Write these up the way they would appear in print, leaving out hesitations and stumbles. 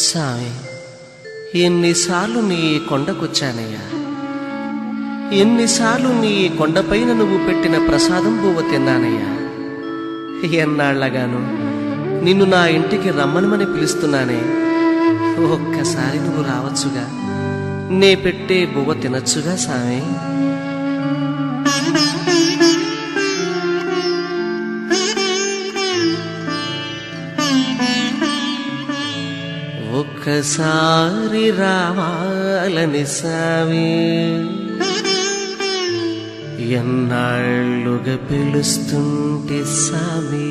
సామి, ఎన్నిసార్లు నీ కొండకొచ్చానయ్యా, ఎన్నిసార్లు నీ కొండపైన నువ్వు పెట్టిన ప్రసాదం బువ్వ తిన్నానయ్యా. ఎన్నాళ్లగాను నిన్ను నా ఇంటికి రమ్మనమని పిలుస్తున్నానే, ఒక్కసారి నువ్వు రావచ్చుగా, నే పెట్టే బువ్వ తినచ్చుగా సామి. ఒక్కసారి రావాలని సామి, ఎన్నాళ్ళుగా పిలుస్తుంటే సామి.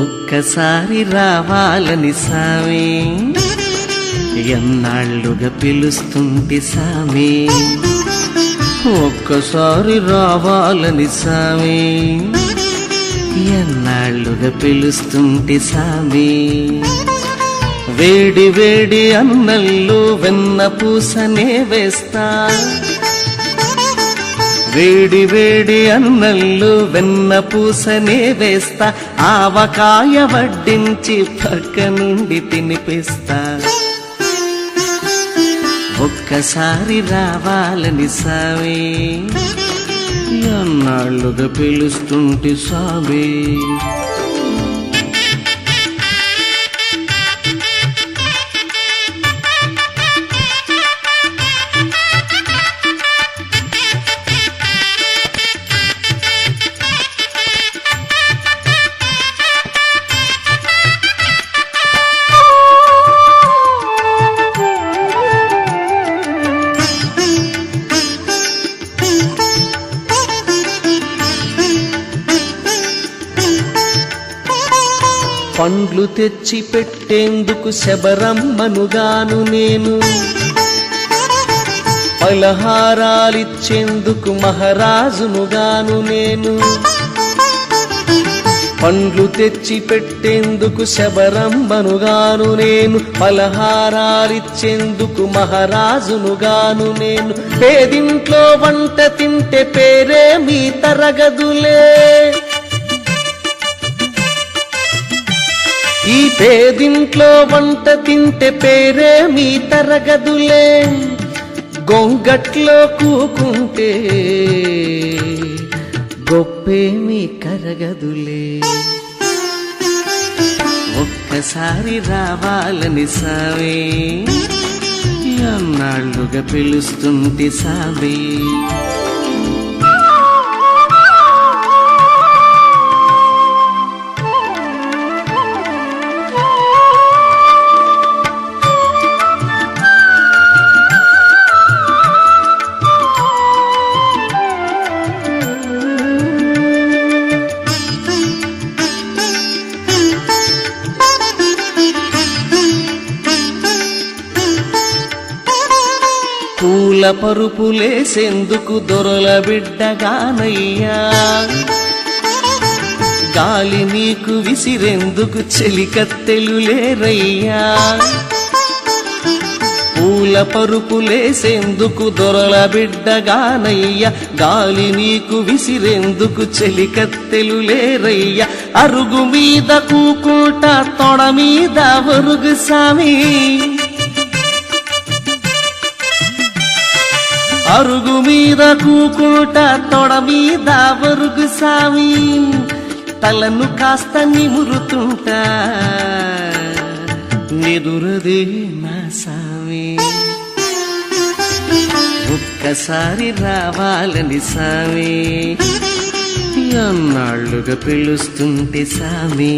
ఒక్కసారి రావాలని సామి, ఎన్నాళ్ళుగా పిలుస్తుంటే సామి. ఒక్కసారి రావాలని సామి, ఎన్నాళ్ళుగా పిలుస్తుంటే సామి. వేడి వేడి అన్నల్లో వెన్న పూసనే వేస్తా, వేడి వేడి అన్నల్లో వెన్న పూసనే వేస్తా. ఆవకాయ వడ్డించి పక్క నుండి తినిపిస్తా. ఒక్కసారి రావాలని సామి, ఎన్నాళ్ళుగా పిలుస్తుంటే సామి. పండ్లు తెచ్చి పెట్టేందుకు శబరమ్మనుగాను నేను, పలహారాలిచ్చేందుకు మహారాజునుగాను నేను. పండ్లు తెచ్చి పెట్టేందుకు శబరమ్మనుగాను నేను, పలహారాలిచ్చేందుకు మహారాజునుగాను నేను. పేదింట్లో వంట తింటే పేరే మీ తరగదులే, ఈ పేదింట్లో వంట తింటే పేరే మీ తరగదులే. గొంగట్లో కూకుంటే గొప్పే మీ కరగదులే. ఒక్కసారి రావాలని సామి, ఎన్నాళ్ళుగా పిలుస్తుంటే సామి. పూల పరుపులేసేందుకు దొరల బిడ్డగానయ్యా, గాలి నీకు విసిరేందుకు చెలికత్తెలు లేరయ్యా. పూల పరుపులేసేందుకు దొరల బిడ్డగానయ్యా, గాలి నీకు విసిరేందుకు చెలికత్తెలు లేరయ్యా. అరుగు మీద కూకుంటా తొడ మీద ఒరుగు సామి, అరుగు మీద కూకుంటా తొడ మీద ఒరుగు సామి. తలను కాస్త నిమురుతుంటా నిదురదే నా సామి. ఒక్కసారి రావాలని సామి, ఎన్నాళ్ళుగా పిలుస్తుంటే సామి.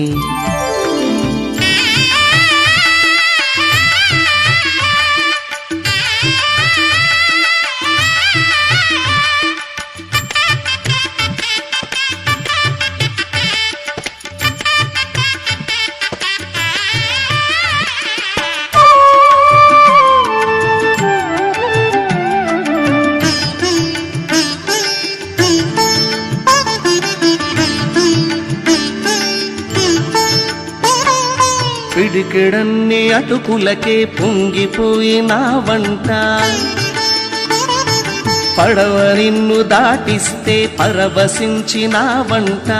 పిడికెడన్ని అటుకులకే పొంగిపోయిన వంట, పడవ నిన్ను దాటిస్తే పరవశించినావంట.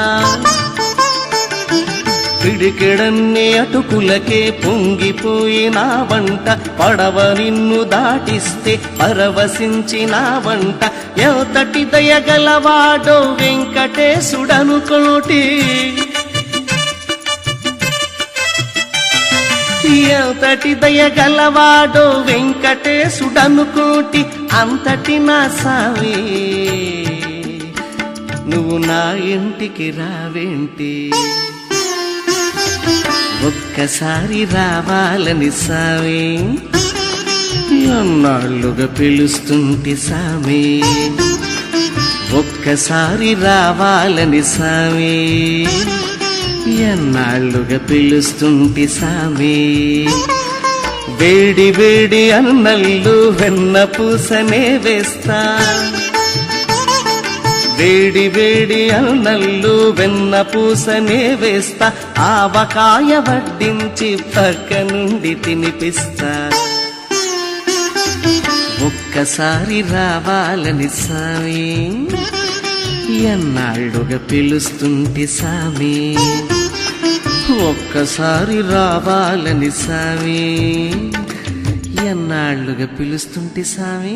పిడికెడన్ని అటుకులకే పొంగిపోయినావంట. పడవ నిన్ను దాటిస్తే పరవశించినావంట. ఎంతటి దయగలవాడో వెంకటేశుడనుకోటి, ఎంతటి దయగలవాడో వెంకటేశుడనుకోటి. అంతటి నా సామి నువ్వు నా ఇంటికి రావేంటి? ఒక్కసారి రావాలని సామి ఎన్నాళ్ళుగా పిలుస్తుంటి సామి. ఒక్కసారి రావాలని సామి ఎన్నాళ్ళుగా పిలుస్తుంటి సామి. వేడి వేడి అన్నళ్ళు వెన్న పూసనే వేస్తా, వేడి వేడి అన్నళ్ళు వెన్న పూసనే వేస్తా. ఆవకాయ వడ్డించి పక్క నుండి తినిపిస్తా. ఒక్కసారి రావాలని సామి ఎన్నాళ్ళుగా పిలుస్తుంటి సామి. ఒక్కసారి రావాలని సామి ఎన్నాళ్ళుగా పిలుస్తుంటి సామి.